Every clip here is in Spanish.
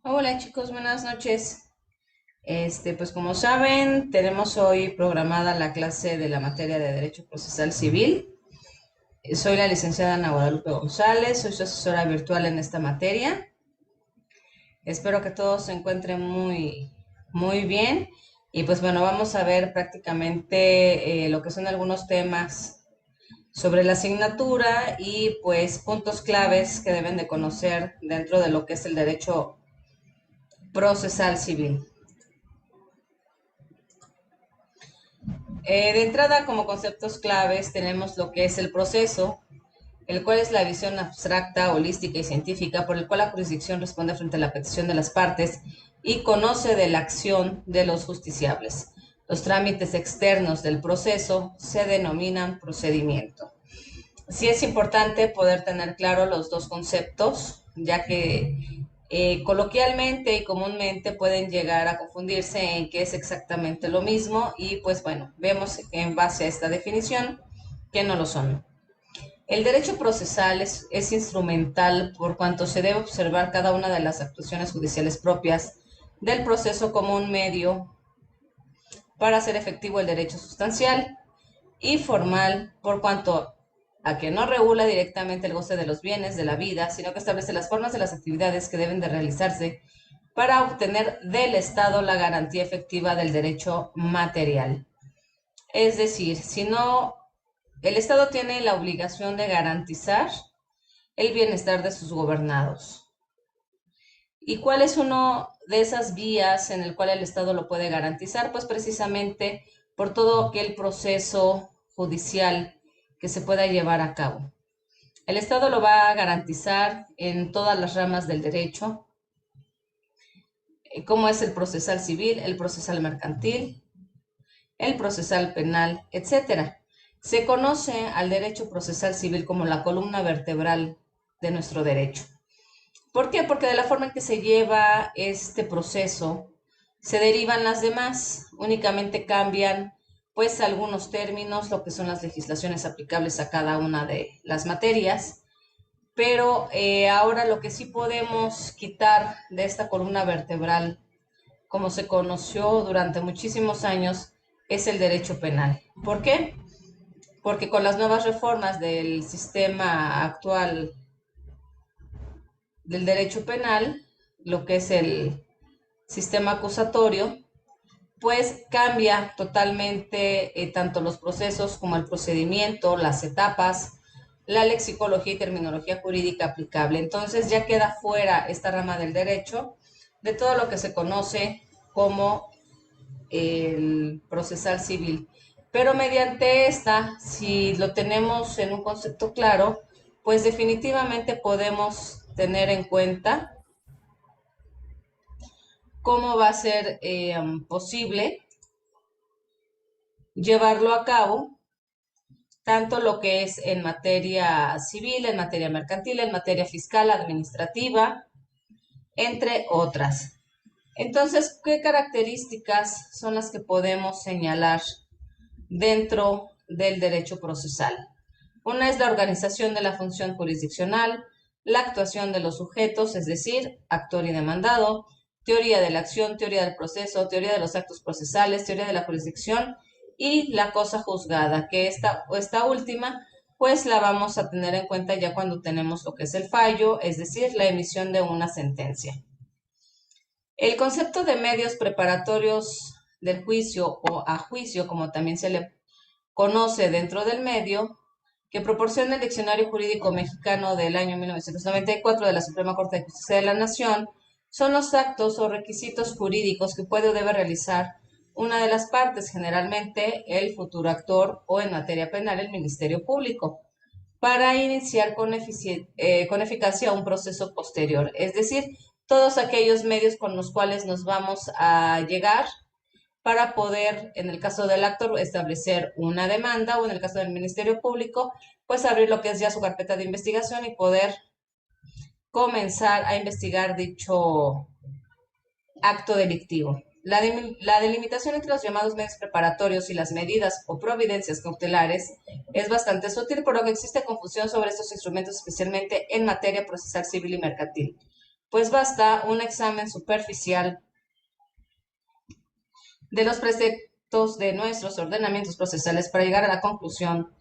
Hola chicos, buenas noches. Pues como saben, tenemos hoy programada la clase de la materia de Derecho Procesal Civil. Soy la licenciada Ana Guadalupe González, soy su asesora virtual en esta materia. Espero que todos se encuentren muy bien. Y pues bueno, vamos a ver prácticamente lo que son algunos temas sobre la asignatura y pues puntos claves que deben de conocer dentro de lo que es el derecho procesal civil. De entrada, como conceptos claves, tenemos lo que es el proceso, el cual es la visión abstracta, holística y científica por el cual la jurisdicción responde frente a la petición de las partes y conoce de la acción de los justiciables. Los trámites externos del proceso se denominan procedimiento. Sí es importante poder tener claro los dos conceptos, ya que coloquialmente y comúnmente pueden llegar a confundirse en qué es exactamente lo mismo y pues bueno, vemos en base a esta definición que no lo son. El derecho procesal es instrumental por cuanto se debe observar cada una de las actuaciones judiciales propias del proceso como un medio para hacer efectivo el derecho sustancial y formal por cuanto a que no regula directamente el goce de los bienes de la vida, sino que establece las formas de las actividades que deben de realizarse para obtener del Estado la garantía efectiva del derecho material. Es decir, si no, el Estado tiene la obligación de garantizar el bienestar de sus gobernados. ¿Y cuál es uno de esas vías en el cual el Estado lo puede garantizar? Pues precisamente por todo aquel proceso judicial que se pueda llevar a cabo. El Estado lo va a garantizar en todas las ramas del derecho, como es el procesal civil, el procesal mercantil, el procesal penal, etcétera. Se conoce al derecho procesal civil como la columna vertebral de nuestro derecho. ¿Por qué? Porque de la forma en que se lleva este proceso se derivan las demás, únicamente cambian pues algunos términos, lo que son las legislaciones aplicables a cada una de las materias, pero ahora lo que sí podemos quitar de esta columna vertebral, como se conoció durante muchísimos años, es el derecho penal. ¿Por qué? Porque con las nuevas reformas del sistema actual del derecho penal, lo que es el sistema acusatorio, pues cambia totalmente tanto los procesos como el procedimiento, las etapas, la lexicología y terminología jurídica aplicable. Entonces ya queda fuera esta rama del derecho de todo lo que se conoce como el procesal civil. Pero mediante esta, si lo tenemos en un concepto claro, pues definitivamente podemos tener en cuenta cómo va a ser posible llevarlo a cabo, tanto lo que es en materia civil, en materia mercantil, en materia fiscal, administrativa, entre otras. Entonces, ¿qué características son las que podemos señalar dentro del derecho procesal? Una es la organización de la función jurisdiccional, la actuación de los sujetos, es decir, actor y demandado, teoría de la acción, teoría del proceso, teoría de los actos procesales, teoría de la jurisdicción y la cosa juzgada, que esta última pues la vamos a tener en cuenta ya cuando tenemos lo que es el fallo, es decir, la emisión de una sentencia. El concepto de medios preparatorios del juicio o a juicio, como también se le conoce dentro del medio, que proporciona el Diccionario Jurídico Mexicano del año 1994 de la Suprema Corte de Justicia de la Nación, son los actos o requisitos jurídicos que puede o debe realizar una de las partes, generalmente el futuro actor o en materia penal el Ministerio Público, para iniciar con eficacia un proceso posterior. Es decir, todos aquellos medios con los cuales nos vamos a llegar para poder, en el caso del actor, establecer una demanda o en el caso del Ministerio Público, pues abrir lo que es ya su carpeta de investigación y poder comenzar a investigar dicho acto delictivo. La delimitación entre los llamados medios preparatorios y las medidas o providencias cautelares es bastante sutil, por lo que existe confusión sobre estos instrumentos, especialmente en materia procesal civil y mercantil. pues basta un examen superficial de los preceptos de nuestros ordenamientos procesales para llegar a la conclusión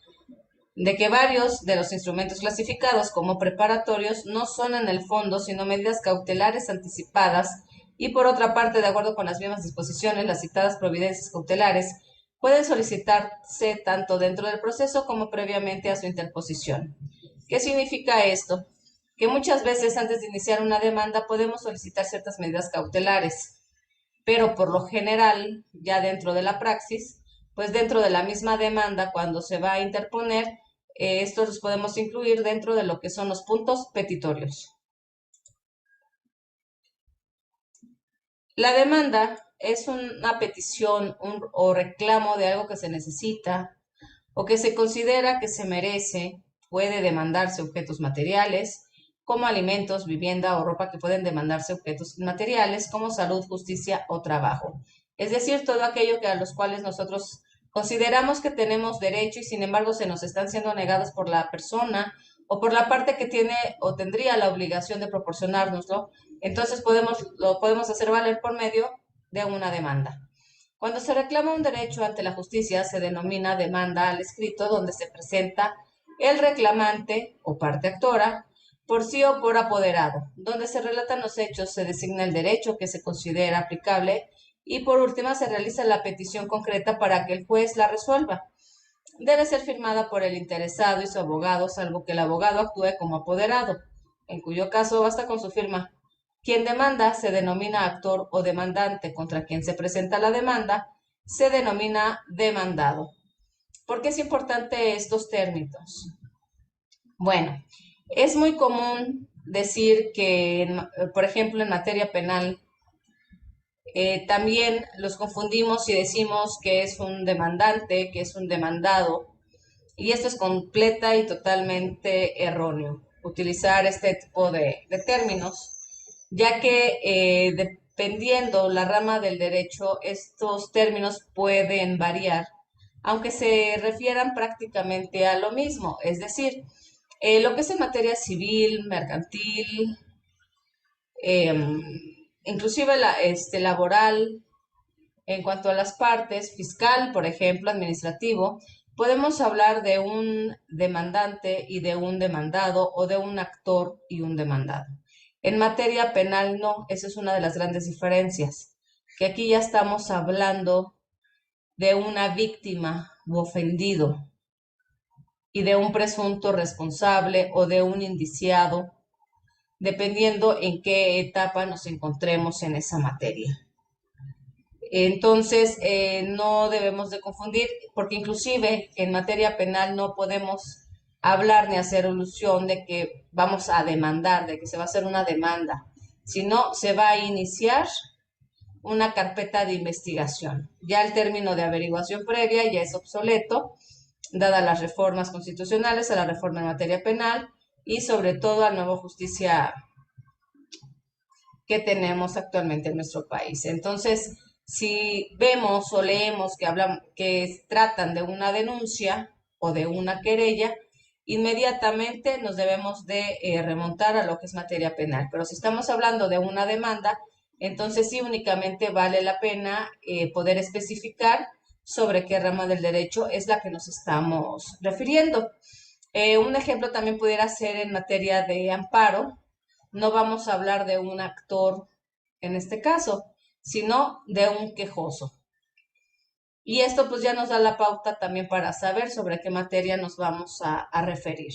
de que varios de los instrumentos clasificados como preparatorios no son en el fondo sino medidas cautelares anticipadas y por otra parte, de acuerdo con las mismas disposiciones, las citadas providencias cautelares pueden solicitarse tanto dentro del proceso como previamente a su interposición. ¿Qué significa esto? Que muchas veces antes de iniciar una demanda podemos solicitar ciertas medidas cautelares, pero por lo general, ya dentro de la praxis, pues dentro de la misma demanda, cuando se va a interponer, estos los podemos incluir dentro de lo que son los puntos petitorios. La demanda es una petición o reclamo de algo que se necesita o que se considera que se merece. Puede demandarse objetos materiales como alimentos, vivienda o ropa, que pueden demandarse objetos materiales como salud, justicia o trabajo. Es decir, todo aquello que a los cuales nosotros consideramos que tenemos derecho y sin embargo se nos están siendo negados por la persona o por la parte que tiene o tendría la obligación de proporcionárnoslo. Entonces lo podemos hacer valer por medio de una demanda. Cuando se reclama un derecho ante la justicia, se denomina demanda al escrito, donde se presenta el reclamante o parte actora por sí o por apoderado. Donde se relatan los hechos, se designa el derecho que se considera aplicable y por última se realiza la petición concreta para que el juez la resuelva. Debe ser firmada por el interesado y su abogado, salvo que el abogado actúe como apoderado, en cuyo caso basta con su firma. Quien demanda se denomina actor o demandante, contra quien se presenta la demanda se denomina demandado. ¿Por qué es importante estos términos? Bueno, es muy común decir que, por ejemplo, en materia penal, también los confundimos y decimos que es un demandante, que es un demandado, y esto es completa y totalmente erróneo, utilizar este tipo de términos, ya que dependiendo la rama del derecho, estos términos pueden variar, aunque se refieran prácticamente a lo mismo, es decir, lo que es en materia civil, mercantil, eh, inclusive laboral, en cuanto a las partes, fiscal, por ejemplo, administrativo, podemos hablar de un demandante y de un demandado o de un actor y un demandado. En materia penal no, esa es una de las grandes diferencias, que aquí ya estamos hablando de una víctima u ofendido y de un presunto responsable o de un indiciado, dependiendo en qué etapa nos encontremos en esa materia. Entonces, no debemos de confundir, porque inclusive en materia penal no podemos hablar ni hacer alusión de que vamos a demandar, de que se va a hacer una demanda, sino se va a iniciar una carpeta de investigación. Ya el término de averiguación previa ya es obsoleto, dadas las reformas constitucionales, a la reforma en materia penal y sobre todo a la nueva justicia que tenemos actualmente en nuestro país. Entonces, si vemos o leemos que tratan de una denuncia o de una querella, inmediatamente nos debemos de remontar a lo que es materia penal. Pero si estamos hablando de una demanda, entonces sí únicamente vale la pena poder especificar sobre qué rama del derecho es la que nos estamos refiriendo. Un ejemplo también pudiera ser en materia de amparo. No vamos a hablar de un actor en este caso, sino de un quejoso. Y esto pues ya nos da la pauta también para saber sobre qué materia nos vamos a referir.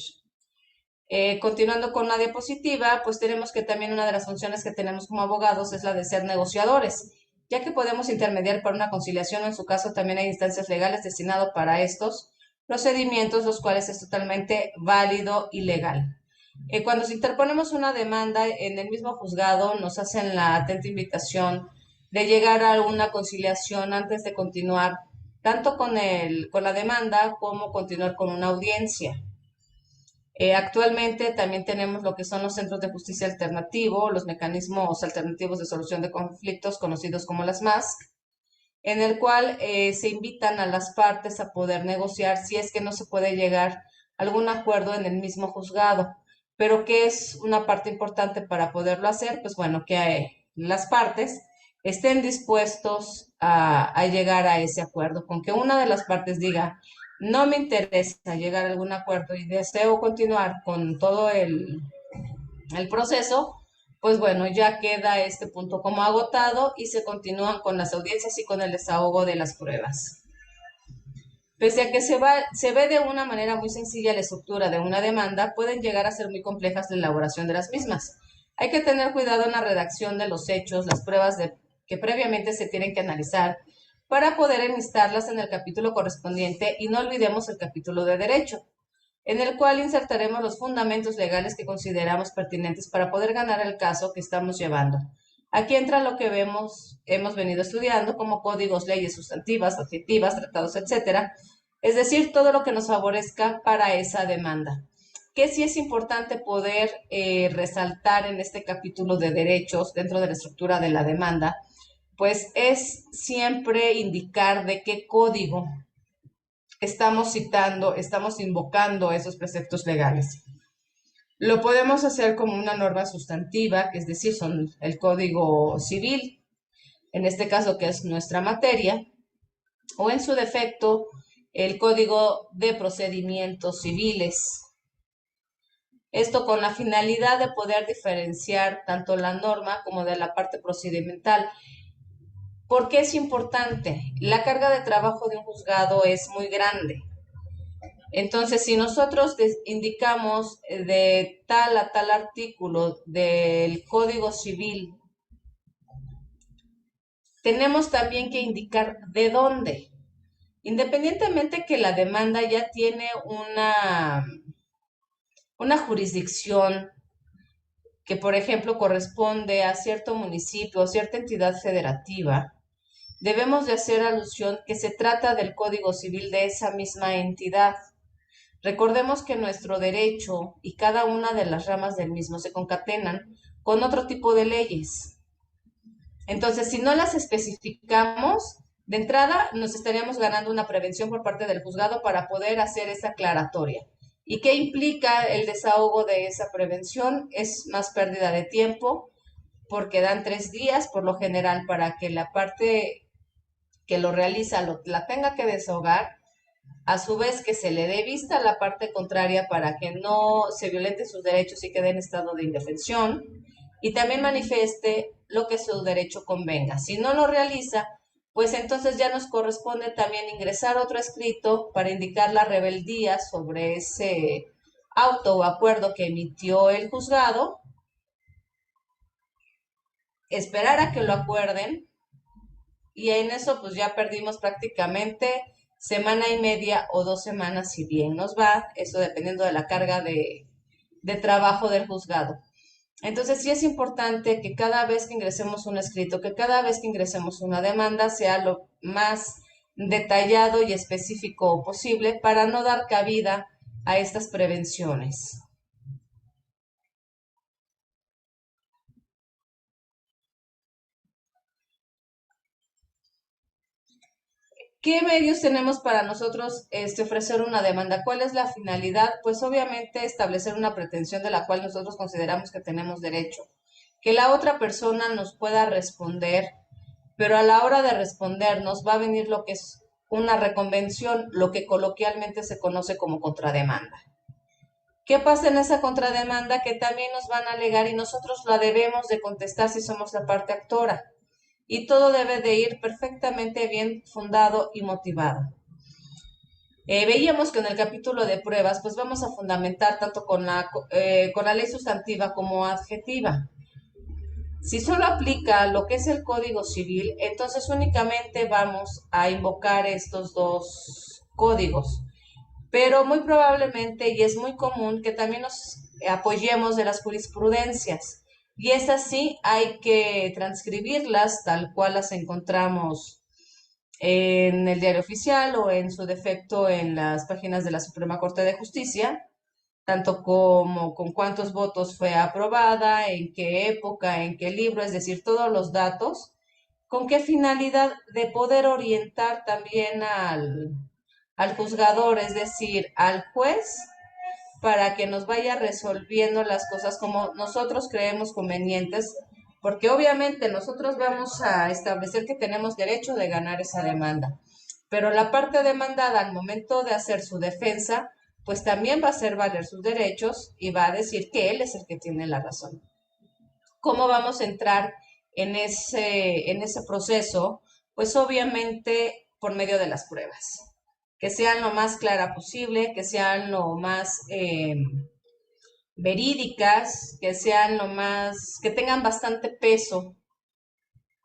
Continuando con la diapositiva, pues tenemos que también una de las funciones que tenemos como abogados es la de ser negociadores, ya que podemos intermediar para una conciliación o en su caso también hay instancias legales destinadas para estos procedimientos, los cuales es totalmente válido y legal. Cuando se interponemos una demanda en el mismo juzgado, nos hacen la atenta invitación de llegar a una conciliación antes de continuar tanto con la demanda como continuar con una audiencia. Actualmente también tenemos lo que son los centros de justicia alternativo, los mecanismos alternativos de solución de conflictos conocidos como las MASC, en el cual se invitan a las partes a poder negociar si es que no se puede llegar a algún acuerdo en el mismo juzgado. pero ¿qué es una parte importante para poderlo hacer? Pues bueno, que las partes estén dispuestos a llegar a ese acuerdo, con que una de las partes diga, no me interesa llegar a algún acuerdo y deseo continuar con todo el proceso, pues bueno, ya queda este punto como agotado y se continúan con las audiencias y con el desahogo de las pruebas. Pese a que se ve de una manera muy sencilla la estructura de una demanda, pueden llegar a ser muy complejas la elaboración de las mismas. Hay que tener cuidado en la redacción de los hechos, las pruebas que previamente se tienen que analizar para poder enlistarlas en el capítulo correspondiente y no olvidemos el capítulo de derecho, en el cual insertaremos los fundamentos legales que consideramos pertinentes para poder ganar el caso que estamos llevando. Aquí entra lo que hemos venido estudiando como códigos, leyes sustantivas, adjetivas, tratados, etcétera, es decir, todo lo que nos favorezca para esa demanda. Que sí es importante poder resaltar en este capítulo de derechos dentro de la estructura de la demanda, pues es siempre indicar de qué código estamos citando, estamos invocando esos preceptos legales. Lo podemos hacer como una norma sustantiva, que es decir, son el Código Civil, en este caso que es nuestra materia, o en su defecto, el Código de Procedimientos Civiles. Esto con la finalidad de poder diferenciar tanto la norma como de la parte procedimental. ¿Por qué es importante? La carga de trabajo de un juzgado es muy grande. Entonces, si nosotros indicamos de tal a tal artículo del Código Civil, tenemos también que indicar de dónde. Independientemente que la demanda ya tiene una jurisdicción que, por ejemplo, corresponde a cierto municipio o cierta entidad federativa, debemos de hacer alusión que se trata del Código Civil de esa misma entidad. Recordemos que nuestro derecho y cada una de las ramas del mismo se concatenan con otro tipo de leyes. Entonces, si no las especificamos, de entrada nos estaríamos ganando una prevención por parte del juzgado para poder hacer esa aclaratoria. ¿Y qué implica el desahogo de esa prevención? Es más pérdida de tiempo, porque dan 3 días por lo general para que la parte que lo realiza la tenga que desahogar, a su vez que se le dé vista a la parte contraria para que no se violenten sus derechos y quede en estado de indefensión, y también manifieste lo que su derecho convenga. Si no lo realiza, pues entonces ya nos corresponde también ingresar otro escrito para indicar la rebeldía sobre ese auto o acuerdo que emitió el juzgado, esperar a que lo acuerden, y en eso pues ya perdimos prácticamente semana y media o 2 semanas si bien nos va, eso dependiendo de la carga de trabajo del juzgado. Entonces sí es importante que cada vez que ingresemos un escrito, que cada vez que ingresemos una demanda sea lo más detallado y específico posible para no dar cabida a estas prevenciones. ¿Qué medios tenemos para nosotros ofrecer una demanda? ¿Cuál es la finalidad? Pues obviamente establecer una pretensión de la cual nosotros consideramos que tenemos derecho. Que la otra persona nos pueda responder, pero a la hora de respondernos va a venir lo que es una reconvención, lo que coloquialmente se conoce como contrademanda. ¿Qué pasa en esa contrademanda? Que también nos van a alegar y nosotros la debemos de contestar si somos la parte actora. Y todo debe de ir perfectamente bien fundado y motivado. Veíamos que en el capítulo de pruebas, pues vamos a fundamentar tanto con la ley sustantiva como adjetiva. Si solo aplica lo que es el Código Civil, entonces únicamente vamos a invocar estos dos códigos. Pero muy probablemente, y es muy común, que también nos apoyemos de las jurisprudencias. Y esas sí hay que transcribirlas tal cual las encontramos en el diario oficial o en su defecto en las páginas de la Suprema Corte de Justicia, tanto como con cuántos votos fue aprobada, en qué época, en qué libro, es decir, todos los datos, con qué finalidad de poder orientar también al juzgador, es decir, al juez, para que nos vaya resolviendo las cosas como nosotros creemos convenientes, porque obviamente nosotros vamos a establecer que tenemos derecho de ganar esa demanda, pero la parte demandada al momento de hacer su defensa, pues también va a hacer valer sus derechos y va a decir que él es el que tiene la razón. ¿Cómo vamos a entrar en ese proceso? Pues obviamente por medio de las pruebas, que sean lo más clara posible, que sean lo más verídicas, que sean lo más, que tengan bastante peso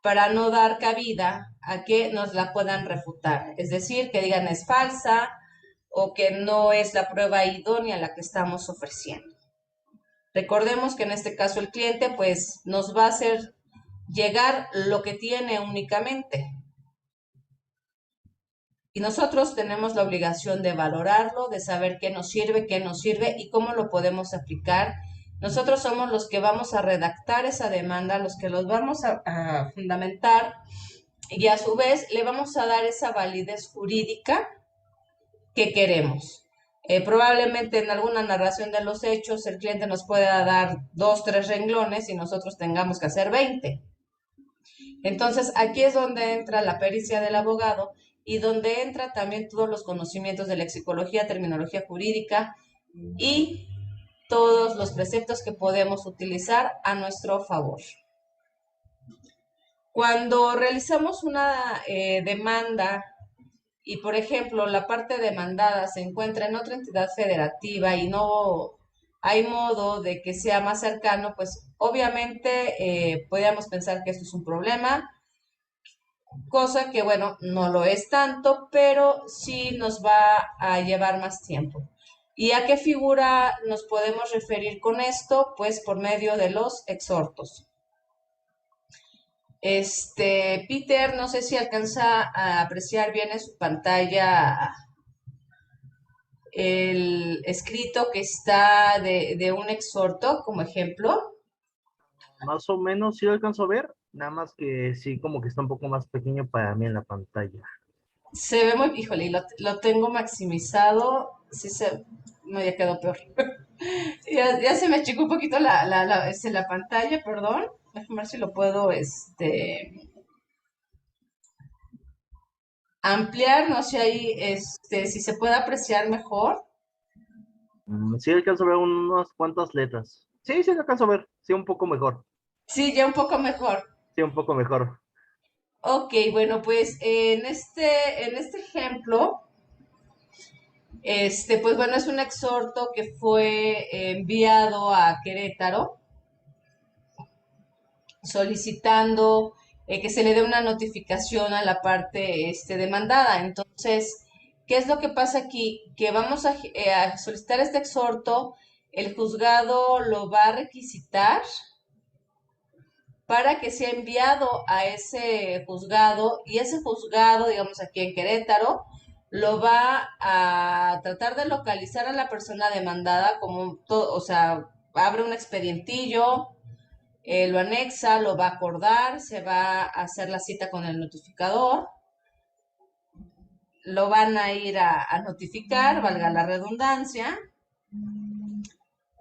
para no dar cabida a que nos la puedan refutar. Es decir, que digan es falsa o que no es la prueba idónea la que estamos ofreciendo. Recordemos que en este caso el cliente pues nos va a hacer llegar lo que tiene únicamente. Y nosotros tenemos la obligación de valorarlo, de saber qué nos sirve y cómo lo podemos aplicar. Nosotros somos los que vamos a redactar esa demanda, los que los vamos a fundamentar y a su vez le vamos a dar esa validez jurídica que queremos. Probablemente en alguna narración de los hechos el cliente nos pueda dar 2, 3 renglones y nosotros tengamos que hacer 20. Entonces, aquí es donde entra la pericia del abogado y donde entra también todos los conocimientos de lexicología, terminología jurídica y todos los preceptos que podemos utilizar a nuestro favor. Cuando realizamos una demanda y, por ejemplo, la parte demandada se encuentra en otra entidad federativa y no hay modo de que sea más cercano, pues obviamente podríamos pensar que esto es un problema, cosa que, bueno, no lo es tanto, pero sí nos va a llevar más tiempo. ¿Y a qué figura nos podemos referir con esto? Pues por medio de los exhortos. Peter, no sé si alcanza a apreciar bien en su pantalla el escrito que está de un exhorto como ejemplo. Más o menos sí lo alcanzo a ver, nada más que sí, como que está un poco más pequeño para mí en la pantalla. Se ve muy, híjole, y lo tengo maximizado. Sí se, no, ya quedó peor. Ya se me achicó un poquito la pantalla, perdón. Déjame ver si lo puedo, ampliar, no sé ahí, si se puede apreciar mejor. Sí alcanzo a ver unas cuantas letras. Sí, sí lo alcanzo a ver, sí un poco mejor, Sí, ya un poco mejor. sí un poco mejor. Ok, bueno, pues en este ejemplo, pues bueno, es un exhorto que fue enviado a Querétaro solicitando que se le dé una notificación a la parte demandada. Entonces, ¿qué es lo que pasa aquí? Que vamos a solicitar este exhorto, el juzgado lo va a requisitar para que sea enviado a ese juzgado y ese juzgado, digamos aquí en Querétaro, lo va a tratar de localizar a la persona demandada como todo, o sea, abre un expedientillo, lo anexa, lo va a acordar, se va a hacer la cita con el notificador, lo van a ir a notificar, valga la redundancia,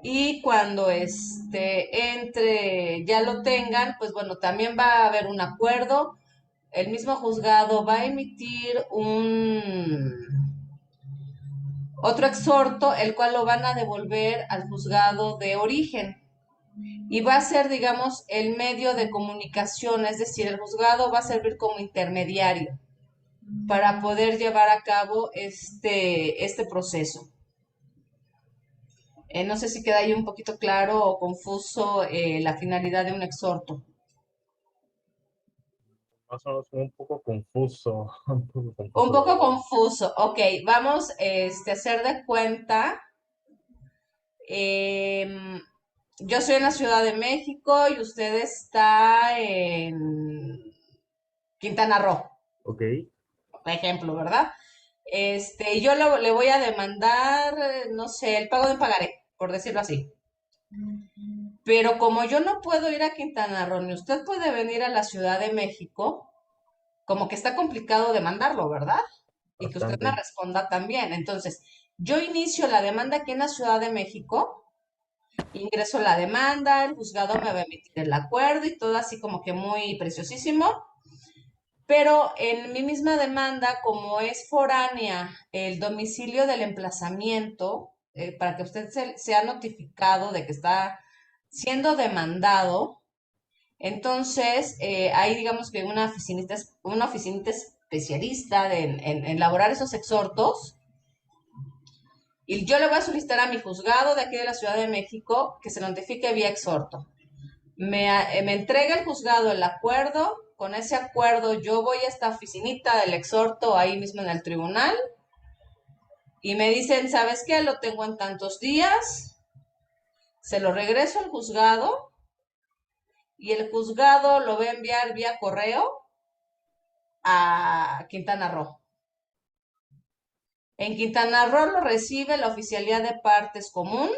y cuando entre, ya lo tengan, pues bueno, también va a haber un acuerdo, el mismo juzgado va a emitir otro exhorto, el cual lo van a devolver al juzgado de origen. Y va a ser, digamos, el medio de comunicación, es decir, el juzgado va a servir como intermediario para poder llevar a cabo este proceso. No sé si queda ahí un poquito claro o confuso la finalidad de un exhorto. Más o menos un poco confuso, un poco Un confuso la poco verdad. confuso. Ok, vamos a hacer de cuenta. em, yo soy en la Ciudad de México y usted está en Quintana Roo, Ok, por ejemplo, ¿verdad? Yo le voy a demandar, no sé, el pago de un pagaré, por decirlo así. Pero como yo no puedo ir a Quintana Roo, ni usted puede venir a la Ciudad de México, como que está complicado demandarlo, ¿verdad? Y que usted me bastante. responda también. Entonces, Yo inicio la demanda aquí en la Ciudad de México, ingreso la demanda, el juzgado me va a emitir el acuerdo y todo así como que muy preciosísimo. Pero en mi misma demanda, como es foránea el domicilio del emplazamiento, para que usted sea notificado de que está siendo demandado, entonces hay digamos que una oficinita especialista en elaborar esos exhortos. Y yo le voy a solicitar a mi juzgado de aquí de la Ciudad de México que se notifique vía exhorto. Me entrega el juzgado el acuerdo, con ese acuerdo yo voy a esta oficinita del exhorto ahí mismo en el tribunal y me dicen, ¿sabes qué? Lo tengo en tantos días, se lo regreso al juzgado y el juzgado lo va a enviar vía correo a Quintana Roo. En Quintana Roo lo recibe la Oficialía de Partes Común,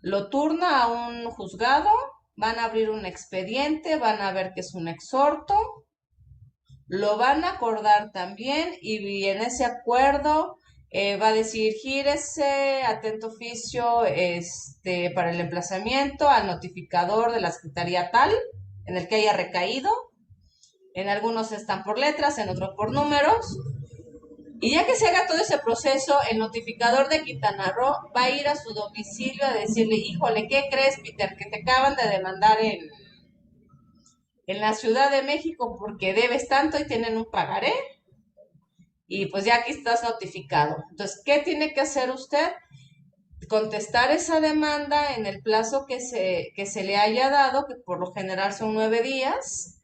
lo turna a un juzgado, van a abrir un expediente, van a ver que es un exhorto, lo van a acordar también y en ese acuerdo va a decir gírese atento oficio para el emplazamiento al notificador de la Secretaría tal en el que haya recaído. En algunos están por letras, en otros por números. Y ya que se haga todo ese proceso, el notificador de Quintana Roo va a ir a su domicilio a decirle, híjole, ¿qué crees, Peter? Que te acaban de demandar en la Ciudad de México porque debes tanto y tienen un pagaré. Y pues ya aquí estás notificado. Entonces, ¿qué tiene que hacer usted? Contestar esa demanda en el plazo que se le haya dado, que por lo general son 9 días,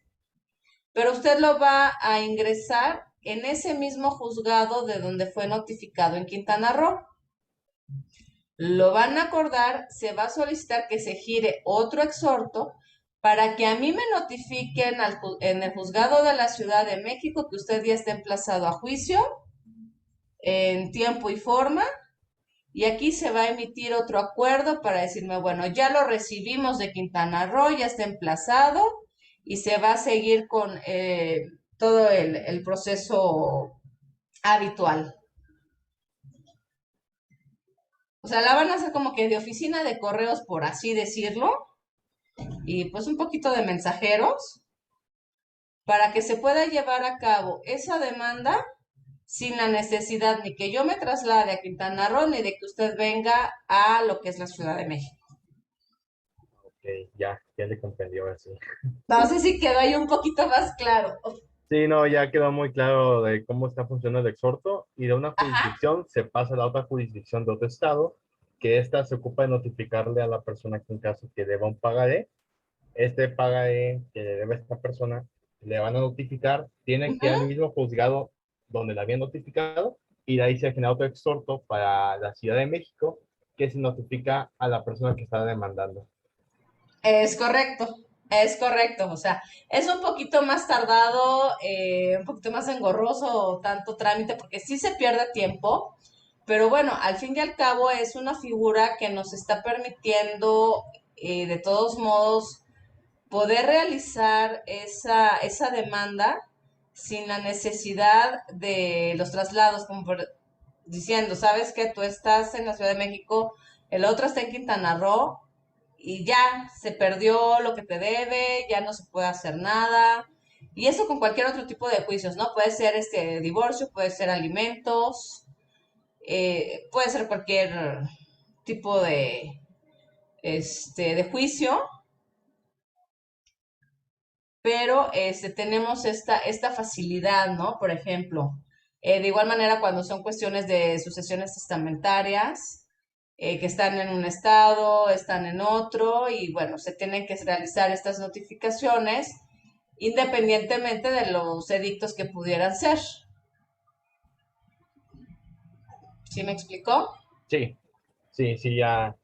pero usted lo va a ingresar en ese mismo juzgado de donde fue notificado en Quintana Roo. Lo van a acordar, se va a solicitar que se gire otro exhorto para que a mí me notifiquen en el juzgado de la Ciudad de México que usted ya está emplazado a juicio en tiempo y forma. Y aquí se va a emitir otro acuerdo para decirme, bueno, ya lo recibimos de Quintana Roo, ya está emplazado y se va a seguir con todo el proceso habitual. O sea, la van a hacer como que de oficina de correos, por así decirlo, y pues un poquito de mensajeros para que se pueda llevar a cabo esa demanda sin la necesidad ni que yo me traslade a Quintana Roo ni de que usted venga a lo que es la Ciudad de México. Ok, ya le comprendió así. No sé si quedó ahí un poquito más claro. Sí, no, ya quedó muy claro de cómo está funcionando el exhorto y de una Ajá. jurisdicción se pasa a la otra jurisdicción de otro estado, que ésta se ocupa de notificarle a la persona que en caso que deba un pagaré, este pagaré que le debe a esta persona, le van a notificar, tiene que ir al Ujú. mismo juzgado donde la habían notificado y de ahí se genera otro exhorto para la Ciudad de México que se notifica a la persona que está demandando. Es correcto, o sea, es un poquito más tardado, un poquito más engorroso tanto trámite porque sí se pierde tiempo, pero bueno, al fin y al cabo es una figura que nos está permitiendo de todos modos poder realizar esa demanda sin la necesidad de los traslados, como diciendo, sabes que tú estás en la Ciudad de México, el otro está en Quintana Roo y ya se perdió lo que te debe, ya no se puede hacer nada. Y eso con cualquier otro tipo de juicios, ¿no? Puede ser divorcio, puede ser alimentos, puede ser cualquier tipo de juicio, pero tenemos esta facilidad, ¿no? Por ejemplo, de igual manera cuando son cuestiones de sucesiones testamentarias, que están en un estado, están en otro, y bueno, se tienen que realizar estas notificaciones independientemente de los edictos que pudieran ser. ¿Sí me explicó? Sí, sí, ya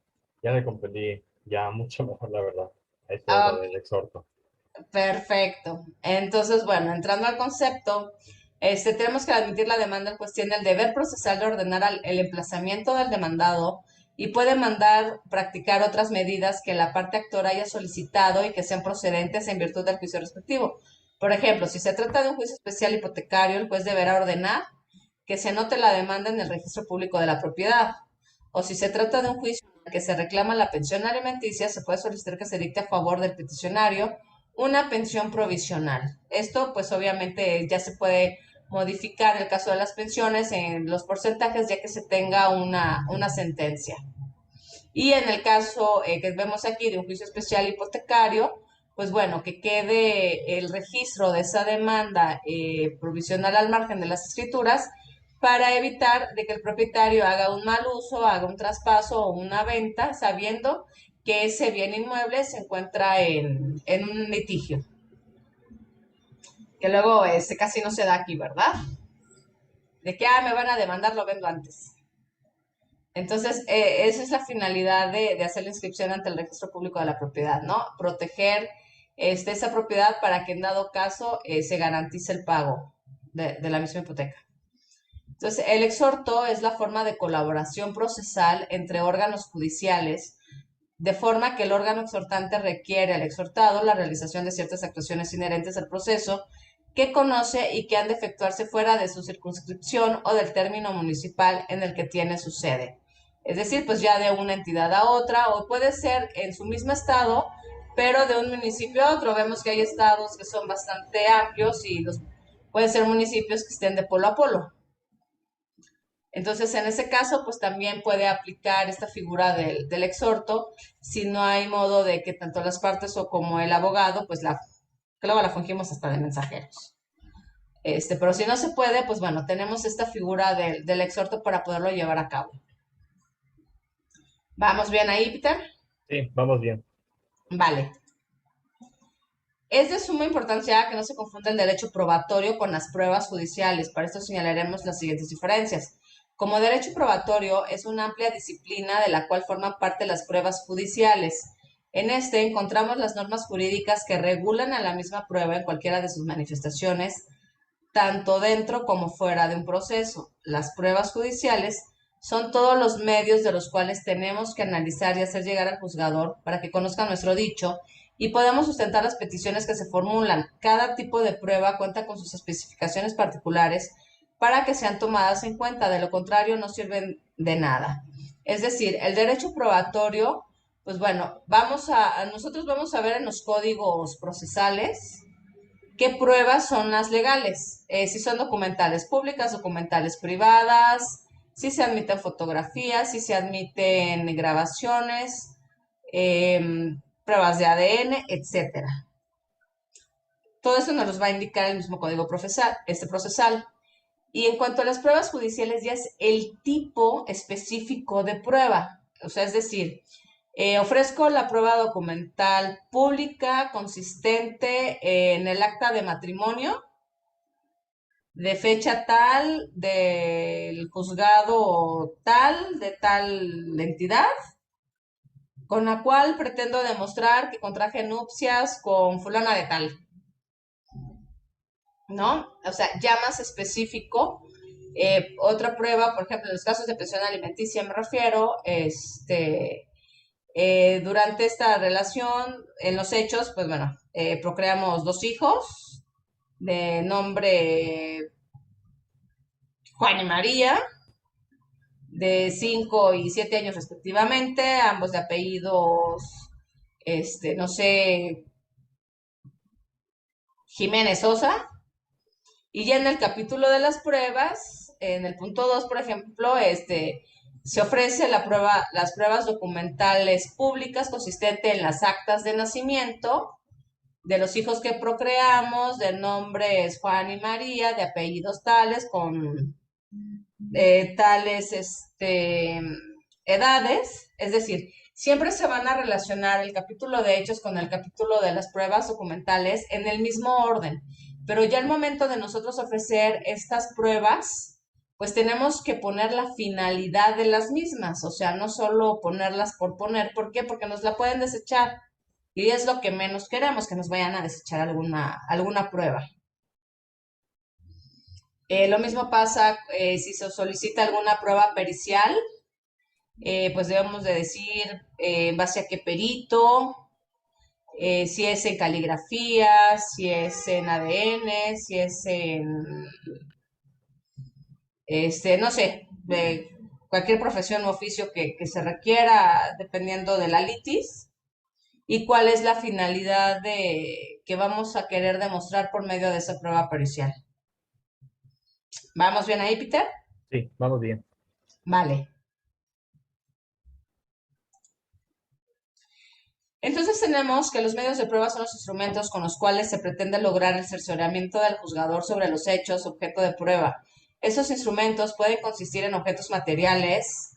le comprendí ya mucho mejor, la verdad. Eso es lo Ah, del exhorto. perfecto. Entonces, bueno, entrando al concepto, tenemos que admitir la demanda en cuestión del deber procesal de ordenar el emplazamiento del demandado y puede mandar practicar otras medidas que la parte actora haya solicitado y que sean procedentes en virtud del juicio respectivo. Por ejemplo, si se trata de un juicio especial hipotecario, el juez deberá ordenar que se anote la demanda en el registro público de la propiedad. O si se trata de un juicio en el que se reclama la pensión alimenticia, se puede solicitar que se dicte a favor del peticionario una pensión provisional. Esto, pues obviamente ya se puede modificar en el caso de las pensiones en los porcentajes ya que se tenga una sentencia. Y en el caso que vemos aquí de un juicio especial hipotecario, pues bueno, que quede el registro de esa demanda provisional al margen de las escrituras para evitar de que el propietario haga un mal uso, haga un traspaso o una venta sabiendo que ese bien inmueble se encuentra en un litigio. Que luego casi no se da aquí, ¿verdad? De que, me van a demandar, lo vendo antes. Entonces, esa es la finalidad de hacer la inscripción ante el registro público de la propiedad, ¿no? Proteger esa propiedad para que en dado caso se garantice el pago de la misma hipoteca. Entonces, el exhorto es la forma de colaboración procesal entre órganos judiciales, de forma que el órgano exhortante requiere al exhortado la realización de ciertas actuaciones inherentes al proceso que conoce y que han de efectuarse fuera de su circunscripción o del término municipal en el que tiene su sede. Es decir, pues ya de una entidad a otra, o puede ser en su mismo estado, pero de un municipio a otro. Vemos que hay estados que son bastante amplios y pueden ser municipios que estén de polo a polo. Entonces, en ese caso, pues también puede aplicar esta figura del exhorto, si no hay modo de que tanto las partes o como el abogado, pues que luego la fungimos hasta de mensajeros. Pero si no se puede, pues bueno, tenemos esta figura del exhorto para poderlo llevar a cabo. ¿Vamos bien ahí, Peter? Sí, vamos bien. Vale. Es de suma importancia que no se confunda el derecho probatorio con las pruebas judiciales. Para esto señalaremos las siguientes diferencias. Como derecho probatorio es una amplia disciplina de la cual forman parte las pruebas judiciales. En este encontramos las normas jurídicas que regulan a la misma prueba en cualquiera de sus manifestaciones, tanto dentro como fuera de un proceso. Las pruebas judiciales son todos los medios de los cuales tenemos que analizar y hacer llegar al juzgador para que conozca nuestro dicho y podamos sustentar las peticiones que se formulan. Cada tipo de prueba cuenta con sus especificaciones particulares para que sean tomadas en cuenta, de lo contrario no sirven de nada. Es decir, el derecho probatorio, pues bueno, nosotros vamos a ver en los códigos procesales qué pruebas son las legales, si son documentales públicas, documentales privadas, si se admiten fotografías, si se admiten grabaciones, pruebas de ADN, etcétera. Todo eso nos los va a indicar el mismo código procesal. Y en cuanto a las pruebas judiciales, ya es el tipo específico de prueba. O sea, es decir, ofrezco la prueba documental pública consistente en el acta de matrimonio de fecha tal, del juzgado tal, de tal entidad, con la cual pretendo demostrar que contraje nupcias con fulana de tal, ¿no? O sea, ya más específico. Otra prueba, por ejemplo, en los casos de pensión alimenticia me refiero, durante esta relación, en los hechos, pues bueno, procreamos 2 hijos de nombre Juan y María, de 5 y 7 años respectivamente, ambos de apellidos, no sé, Jiménez Sosa. Y ya en el capítulo de las pruebas, en el punto 2, por ejemplo, se ofrece las pruebas documentales públicas consistente en las actas de nacimiento de los hijos que procreamos, de nombres Juan y María, de apellidos tales, con tales edades, es decir, siempre se van a relacionar el capítulo de hechos con el capítulo de las pruebas documentales en el mismo orden, pero ya al momento de nosotros ofrecer estas pruebas, pues tenemos que poner la finalidad de las mismas, o sea, no solo ponerlas por poner. ¿Por qué? Porque nos la pueden desechar y es lo que menos queremos, que nos vayan a desechar alguna prueba. Lo mismo pasa si se solicita alguna prueba pericial, pues debemos de decir en base a qué perito, si es en caligrafía, si es en ADN, si es no sé, de cualquier profesión u oficio que se requiera dependiendo de la litis y cuál es la finalidad de que vamos a querer demostrar por medio de esa prueba pericial. ¿Vamos bien ahí, Peter? Sí, vamos bien. Vale. Entonces tenemos que los medios de prueba son los instrumentos con los cuales se pretende lograr el cercioramiento del juzgador sobre los hechos objeto de prueba. Esos instrumentos pueden consistir en objetos materiales,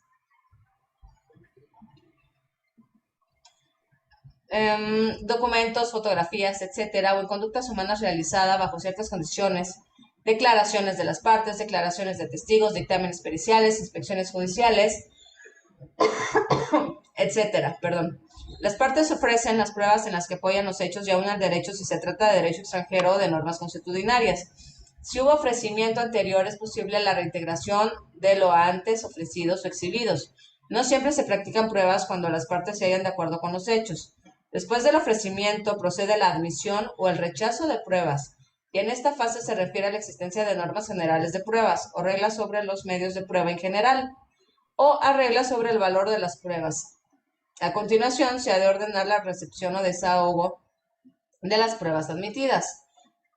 documentos, fotografías, etcétera, o en conductas humanas realizadas bajo ciertas condiciones, declaraciones de las partes, declaraciones de testigos, dictámenes periciales, inspecciones judiciales, etcétera, perdón. Las partes ofrecen las pruebas en las que apoyan los hechos y aunan derechos si se trata de derecho extranjero o de normas consuetudinarias. Si hubo ofrecimiento anterior, es posible la reintegración de lo antes ofrecidos o exhibidos. No siempre se practican pruebas cuando las partes se hallan de acuerdo con los hechos. Después del ofrecimiento procede la admisión o el rechazo de pruebas, y en esta fase se refiere a la existencia de normas generales de pruebas o reglas sobre los medios de prueba en general o a reglas sobre el valor de las pruebas. A continuación, se ha de ordenar la recepción o desahogo de las pruebas admitidas.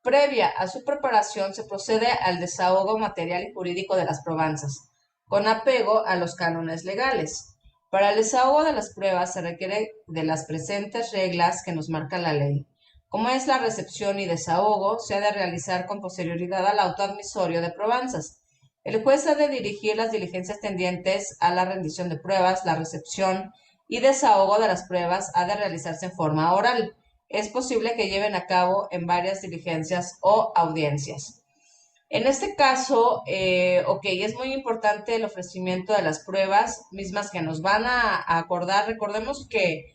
Previa a su preparación, se procede al desahogo material y jurídico de las probanzas, con apego a los cánones legales. Para el desahogo de las pruebas se requiere de las presentes reglas que nos marca la ley. Como es la recepción y desahogo, se ha de realizar con posterioridad al auto admisorio de probanzas. El juez ha de dirigir las diligencias tendientes a la rendición de pruebas, la recepción y desahogo de las pruebas ha de realizarse en forma oral. Es posible que lleven a cabo en varias diligencias o audiencias. En este caso, es muy importante el ofrecimiento de las pruebas mismas que nos van a acordar. Recordemos que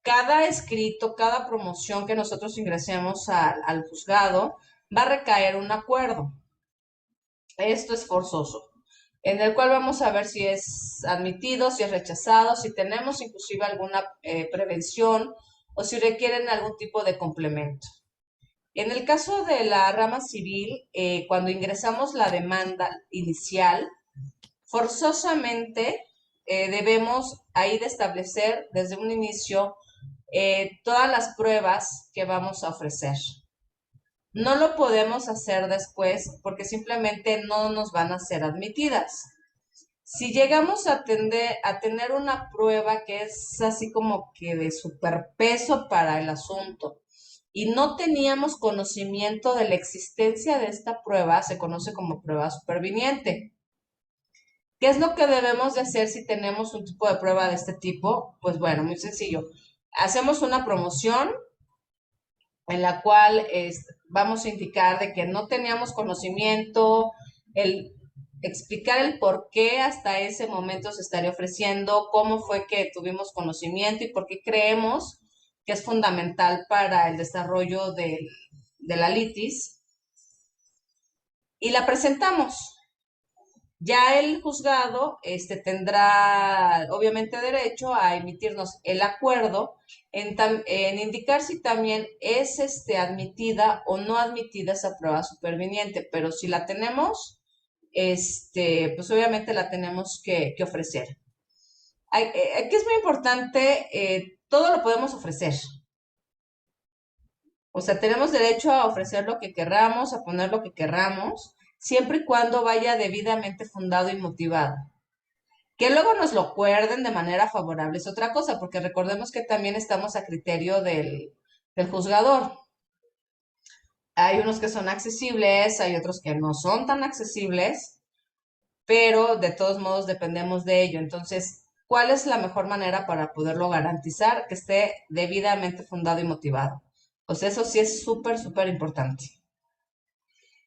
cada escrito, cada promoción que nosotros ingresemos al juzgado, va a recaer un acuerdo. Esto es forzoso, en el cual vamos a ver si es admitido, si es rechazado, si tenemos inclusive alguna prevención o si requieren algún tipo de complemento. En el caso de la rama civil, cuando ingresamos la demanda inicial, forzosamente debemos ahí de establecer desde un inicio todas las pruebas que vamos a ofrecer. No lo podemos hacer después porque simplemente no nos van a ser admitidas. Si llegamos a tener una prueba que es así como que de superpeso para el asunto y no teníamos conocimiento de la existencia de esta prueba, se conoce como prueba superviniente. ¿Qué es lo que debemos de hacer si tenemos un tipo de prueba de este tipo? Pues bueno, muy sencillo. Hacemos una promoción en la cual vamos a indicar de que no teníamos conocimiento, el explicar el por qué hasta ese momento se estaría ofreciendo, cómo fue que tuvimos conocimiento y por qué creemos que es fundamental para el desarrollo de la litis. Y la presentamos. Ya el juzgado tendrá obviamente derecho a emitirnos el acuerdo en indicar si también es admitida o no admitida esa prueba superviniente, pero si la tenemos, pues obviamente la tenemos que ofrecer. Aquí es muy importante, todo lo podemos ofrecer. O sea, tenemos derecho a ofrecer lo que querramos, a poner lo que querramos, siempre y cuando vaya debidamente fundado y motivado. Que luego nos lo acuerden de manera favorable es otra cosa, porque recordemos que también estamos a criterio del juzgador. Hay unos que son accesibles, hay otros que no son tan accesibles, pero de todos modos dependemos de ello. Entonces, ¿cuál es la mejor manera para poderlo garantizar que esté debidamente fundado y motivado? Pues eso sí es súper, súper importante.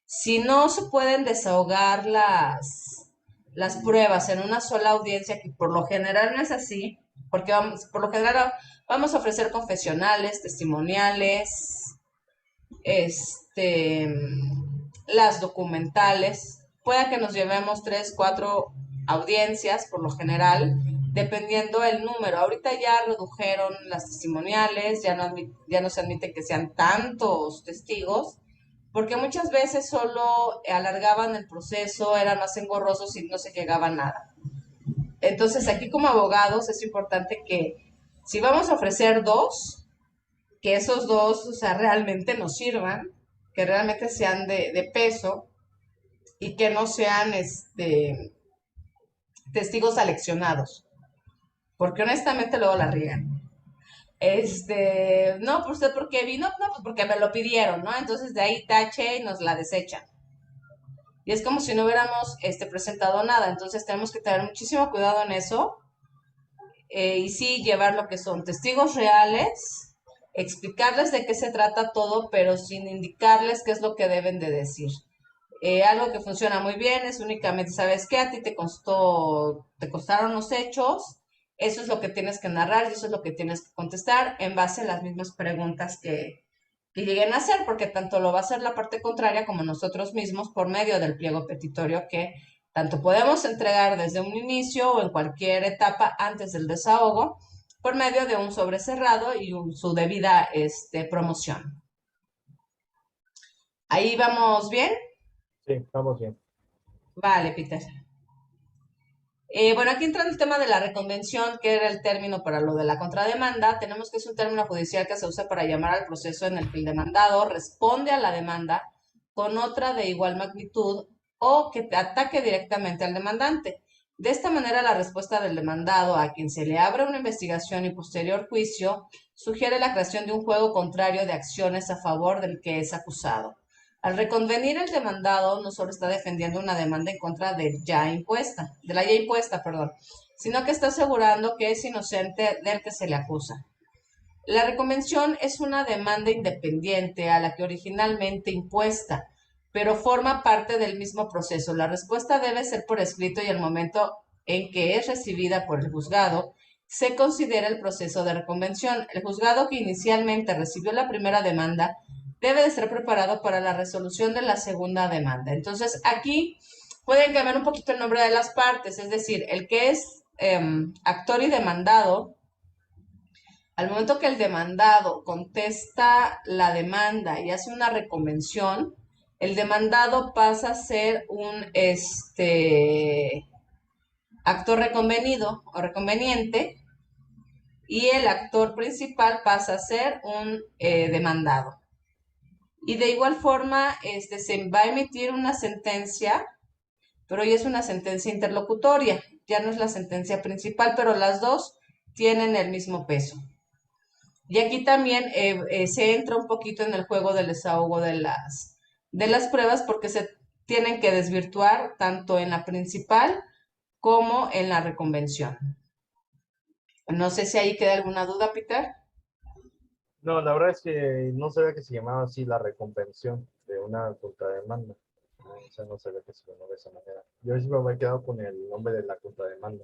Si no se pueden desahogar las pruebas en una sola audiencia, que por lo general no es así, porque por lo general vamos a ofrecer confesionales, testimoniales, este, las documentales, pueda que nos llevemos 3, 4 audiencias por lo general, dependiendo el número. Ahorita ya redujeron las testimoniales, ya no se admite que sean tantos testigos, porque muchas veces solo alargaban el proceso, eran más engorrosos y no se llegaba a nada. Entonces, aquí como abogados es importante que si vamos a ofrecer dos, que esos dos, o sea, realmente nos sirvan, que realmente sean de peso y que no sean testigos aleccionados, porque honestamente luego la riegan. No, pues usted por qué vino, no, pues porque me lo pidieron, ¿no? Entonces de ahí tache y nos la desechan. Y es como si no hubiéramos presentado nada. Entonces tenemos que tener muchísimo cuidado en eso y sí llevar lo que son testigos reales, explicarles de qué se trata todo, pero sin indicarles qué es lo que deben de decir. Algo que funciona muy bien es únicamente, ¿sabes qué? A ti te costaron los hechos, eso es lo que tienes que narrar y eso es lo que tienes que contestar en base a las mismas preguntas que lleguen a hacer, porque tanto lo va a hacer la parte contraria como nosotros mismos por medio del pliego petitorio que tanto podemos entregar desde un inicio o en cualquier etapa antes del desahogo por medio de un sobre cerrado y su debida promoción. Ahí vamos bien. Sí, estamos bien. Vale, Peter. Bueno, aquí entra el tema de la reconvención, que era el término para lo de la contrademanda. Tenemos que es un término judicial que se usa para llamar al proceso en el que el demandado responde a la demanda con otra de igual magnitud o que ataque directamente al demandante. De esta manera, la respuesta del demandado a quien se le abre una investigación y posterior juicio sugiere la creación de un juego contrario de acciones a favor del que es acusado. Al reconvenir el demandado no solo está defendiendo una demanda en contra de la ya impuesta, perdón, sino que está asegurando que es inocente del que se le acusa. La reconvención es una demanda independiente a la que originalmente impuesta, pero forma parte del mismo proceso. La respuesta debe ser por escrito y el momento en que es recibida por el juzgado se considera el proceso de reconvención. El juzgado que inicialmente recibió la primera demanda debe de ser preparado para la resolución de la segunda demanda. Entonces, aquí pueden cambiar un poquito el nombre de las partes, es decir, el que es actor y demandado, al momento que el demandado contesta la demanda y hace una reconvención, el demandado pasa a ser un actor reconvenido o reconveniente y el actor principal pasa a ser un demandado. Y de igual forma, se va a emitir una sentencia, pero hoy es una sentencia interlocutoria, ya no es la sentencia principal, pero las dos tienen el mismo peso. Y aquí también se entra un poquito en el juego del desahogo de las pruebas porque se tienen que desvirtuar tanto en la principal como en la reconvención. No sé si ahí queda alguna duda, Peter. No, la verdad es que no sabía que se llamaba así la reconvención de una contrademanda. O sea, no sabía que se llamaba de esa manera. Yo siempre me he quedado con el nombre de la contrademanda.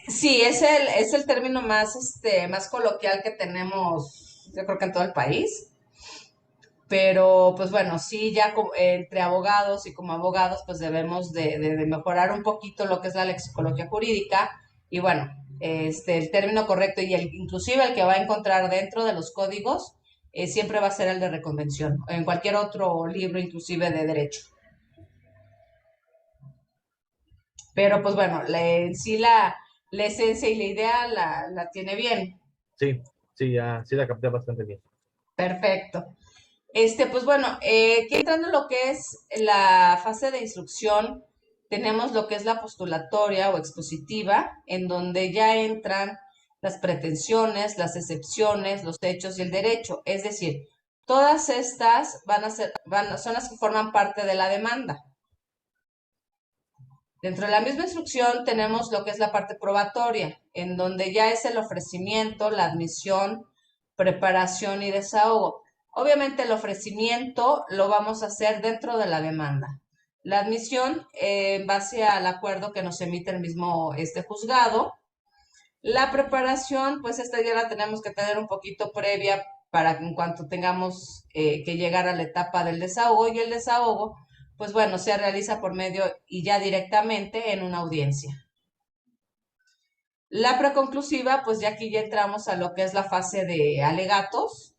Sí, es el término más, más coloquial que tenemos, yo creo que en todo el país. Pero, pues bueno, sí, ya entre abogados y como abogados, pues debemos de mejorar un poquito lo que es la lexicología jurídica. Y bueno, el término correcto y inclusive el que va a encontrar dentro de los códigos, siempre va a ser el de reconvención, o en cualquier otro libro, inclusive de derecho. Pero pues bueno, sí la esencia y la idea la tiene bien. Sí, sí, ya, sí la capté bastante bien. Perfecto. Pues bueno, aquí entrando en lo que es la fase de instrucción, tenemos lo que es la postulatoria o expositiva, en donde ya entran las pretensiones, las excepciones, los hechos y el derecho. Es decir, todas estas son las que forman parte de la demanda. Dentro de la misma instrucción tenemos lo que es la parte probatoria, en donde ya es el ofrecimiento, la admisión, preparación y desahogo. Obviamente el ofrecimiento lo vamos a hacer dentro de la demanda. La admisión en base al acuerdo que nos emite el mismo juzgado. La preparación, pues esta ya la tenemos que tener un poquito previa para que en cuanto tengamos que llegar a la etapa del desahogo y el desahogo, pues bueno, se realiza por medio y ya directamente en una audiencia. La preconclusiva, pues ya aquí ya entramos a lo que es la fase de alegatos,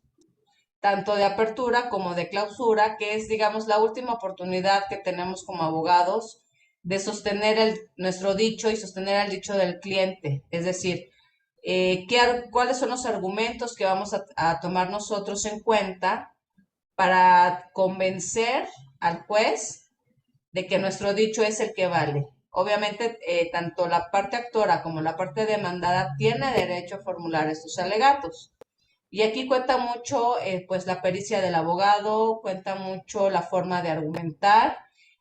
tanto de apertura como de clausura, que es, digamos, la última oportunidad que tenemos como abogados de sostener nuestro dicho y sostener el dicho del cliente. Es decir, cuáles son los argumentos que vamos a tomar nosotros en cuenta para convencer al juez de que nuestro dicho es el que vale. Obviamente, tanto la parte actora como la parte demandada tiene derecho a formular estos alegatos. Y aquí cuenta mucho, pues, la pericia del abogado, cuenta mucho la forma de argumentar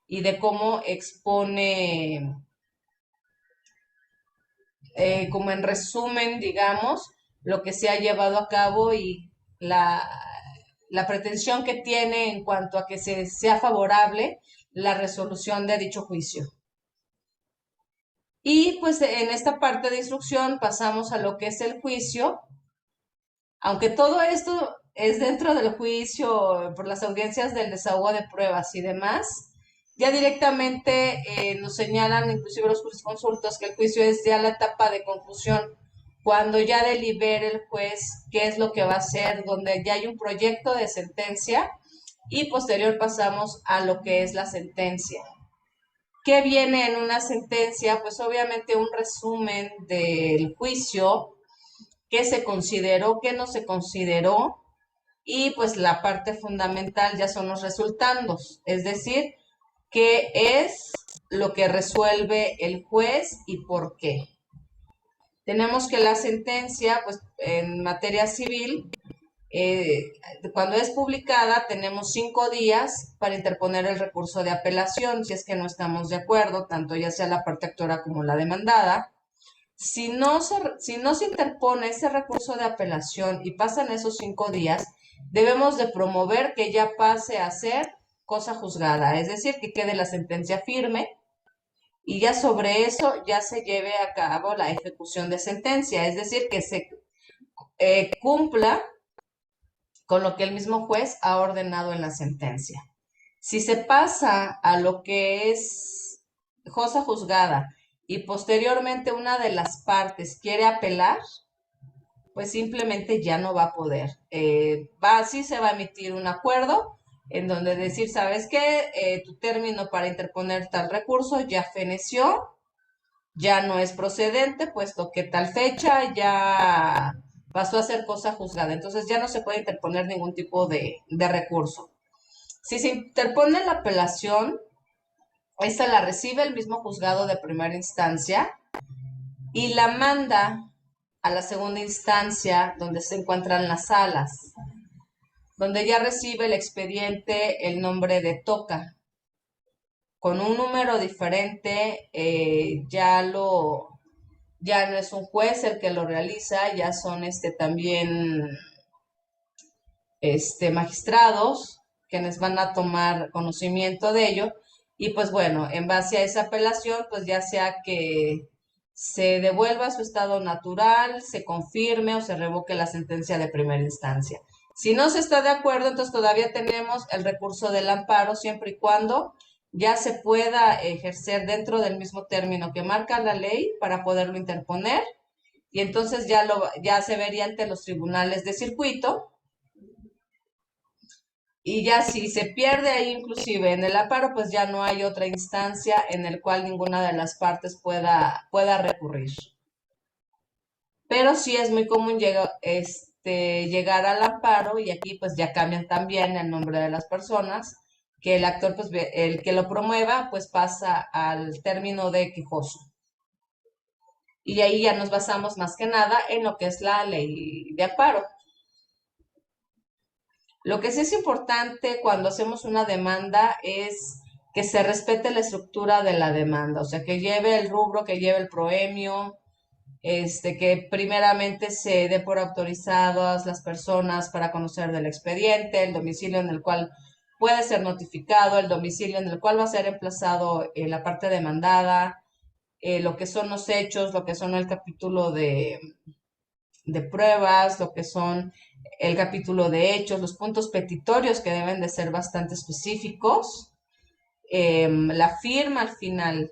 y de cómo expone, como en resumen, digamos, lo que se ha llevado a cabo y la, la pretensión que tiene en cuanto a que sea favorable la resolución de dicho juicio. Y pues en esta parte de instrucción pasamos a lo que es el juicio, aunque todo esto es dentro del juicio por las audiencias del desahogo de pruebas y demás, ya directamente nos señalan, inclusive los jurisconsultos, que el juicio es ya la etapa de conclusión, cuando ya delibere el juez qué es lo que va a hacer, donde ya hay un proyecto de sentencia y posterior pasamos a lo que es la sentencia. ¿Qué viene en una sentencia? Pues obviamente un resumen del juicio, qué se consideró, qué no se consideró, y pues la parte fundamental ya son los resultandos, es decir, qué es lo que resuelve el juez y por qué. Tenemos que la sentencia, pues en materia civil, eh, cuando es publicada, tenemos 5 días para interponer el recurso de apelación, si es que no estamos de acuerdo, tanto ya sea la parte actora como la demandada. Si no se interpone ese recurso de apelación y pasan esos 5 días, debemos de promover que ya pase a ser cosa juzgada, es decir, que quede la sentencia firme y ya sobre eso ya se lleve a cabo la ejecución de sentencia, es decir, que se cumpla con lo que el mismo juez ha ordenado en la sentencia. Si se pasa a lo que es cosa juzgada y posteriormente una de las partes quiere apelar, pues simplemente ya no va a poder. Sí se va a emitir un acuerdo en donde decir, ¿sabes qué? Tu término para interponer tal recurso ya feneció, ya no es procedente, puesto que tal fecha ya pasó a ser cosa juzgada. Entonces ya no se puede interponer ningún tipo de recurso. Si se interpone la apelación, esta la recibe el mismo juzgado de primera instancia y la manda a la segunda instancia donde se encuentran las salas, donde ya recibe el expediente el nombre de toca. Con un número diferente, ya no es un juez el que lo realiza, ya son también magistrados quienes van a tomar conocimiento de ello. Y pues bueno, en base a esa apelación, pues ya sea que se devuelva a su estado natural, se confirme o se revoque la sentencia de primera instancia. Si no se está de acuerdo, entonces todavía tenemos el recurso del amparo, siempre y cuando ya se pueda ejercer dentro del mismo término que marca la ley para poderlo interponer. Y entonces ya se vería ante los tribunales de circuito. Y ya si se pierde ahí inclusive en el amparo, pues ya no hay otra instancia en el cual ninguna de las partes pueda recurrir. Pero sí es muy común llegar al amparo y aquí pues ya cambian también el nombre de las personas, que el actor, pues el que lo promueva, pues pasa al término de quejoso. Y ahí ya nos basamos más que nada en lo que es la ley de amparo. Lo que sí es importante cuando hacemos una demanda es que se respete la estructura de la demanda, o sea, que lleve el rubro, que lleve el proemio, que primeramente se dé por autorizadas las personas para conocer del expediente, el domicilio en el cual puede ser notificado, el domicilio en el cual va a ser emplazado la parte demandada, lo que son los hechos, lo que son el capítulo de pruebas, lo que son el capítulo de hechos, los puntos petitorios que deben de ser bastante específicos, la firma al final.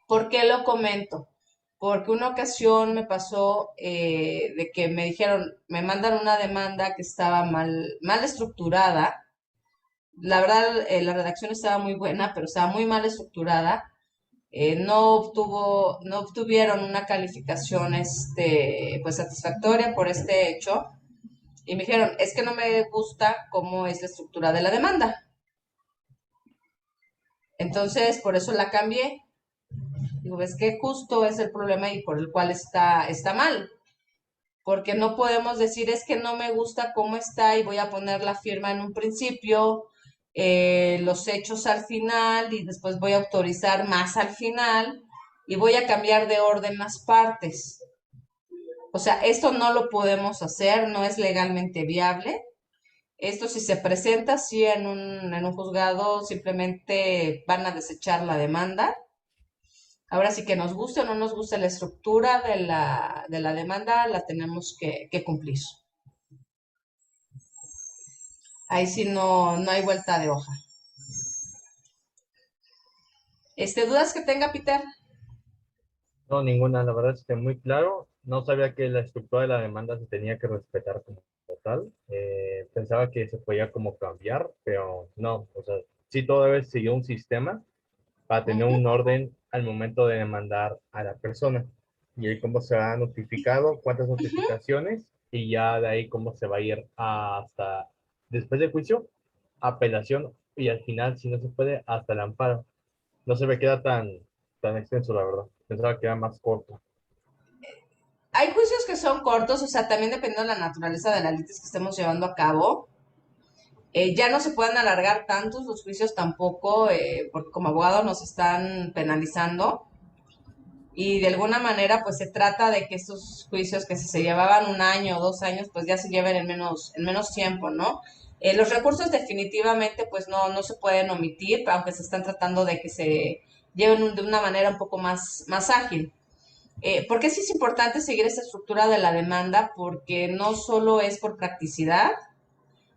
¿Por qué lo comento? porque una ocasión me pasó de que me dijeron, me mandan una demanda que estaba mal estructurada. La verdad, la redacción estaba muy buena, pero estaba muy mal estructurada. No obtuvieron una calificación pues satisfactoria por este hecho. Y me dijeron, es que no me gusta cómo es la estructura de la demanda. Entonces, por eso la cambié. Digo, es que justo es el problema y por el cual está mal. Porque no podemos decir es que no me gusta cómo está y voy a poner la firma en un principio, los hechos al final y después voy a autorizar más al final y voy a cambiar de orden las partes. O sea, esto no lo podemos hacer, no es legalmente viable. Esto si se presenta así en un juzgado, simplemente van a desechar la demanda. Ahora sí que nos guste o no nos guste la estructura de la demanda, la tenemos que cumplir. Ahí sí no hay vuelta de hoja. ¿Dudas que tenga, Peter? No, ninguna, la verdad es que muy claro. No sabía que la estructura de la demanda se tenía que respetar como tal. Pensaba que se podía como cambiar, pero no, o sea, sí todo debe seguir un sistema para tener Ujú, un orden al momento de demandar a la persona. Y ahí cómo se va notificado, cuántas ujú. notificaciones, y ya de ahí cómo se va a ir hasta después del juicio, apelación, y al final, si no se puede, hasta el amparo. No se me queda tan extenso, la verdad. Pensaba que era más corto. Hay juicios que son cortos, o sea, también dependiendo de la naturaleza de la litis que estemos llevando a cabo. Ya no se pueden alargar tantos los juicios tampoco, porque como abogado nos están penalizando. Y de alguna manera, pues se trata de que estos juicios que si se llevaban 1 año o 2 años, pues ya se lleven en menos tiempo, ¿no? Los recursos definitivamente, pues no se pueden omitir, aunque se están tratando de que se lleven de una manera un poco más ágil. ¿Por qué sí es importante seguir esta estructura de la demanda? Porque no solo es por practicidad,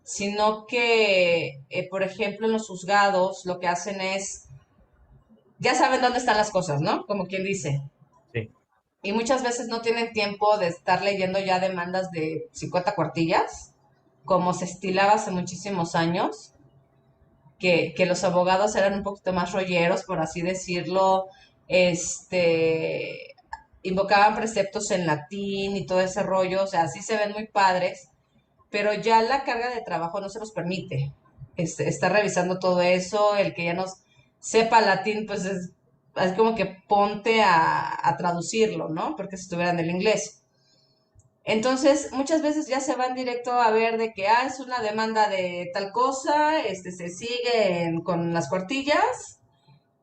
sino que, por ejemplo, en los juzgados lo que hacen es, ya saben dónde están las cosas, ¿no? Como quien dice. Sí, Y muchas veces no tienen tiempo de estar leyendo ya demandas de 50 cuartillas, como se estilaba hace muchísimos años, que los abogados eran un poquito más rolleros, por así decirlo, este, invocaban preceptos en latín y todo ese rollo, o sea, sí se ven muy padres, pero ya la carga de trabajo no se nos permite. Está revisando todo eso, el que ya nos sepa latín, pues es como que ponte a traducirlo, ¿no? Porque si estuviera en el inglés. Entonces, muchas veces ya se van directo a ver de que, es una demanda de tal cosa, se sigue con las cuartillas,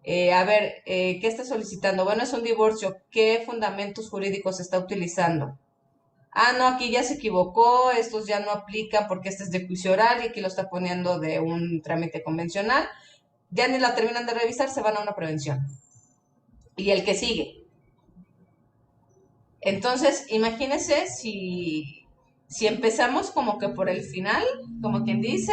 a ver, ¿qué está solicitando? Bueno, es un divorcio, ¿qué fundamentos jurídicos está utilizando? No, aquí ya se equivocó, estos ya no aplican porque este es de juicio oral y aquí lo está poniendo de un trámite convencional. Ya ni la terminan de revisar, se van a una prevención. Y el que sigue. Entonces, imagínense si empezamos como que por el final, como quien dice,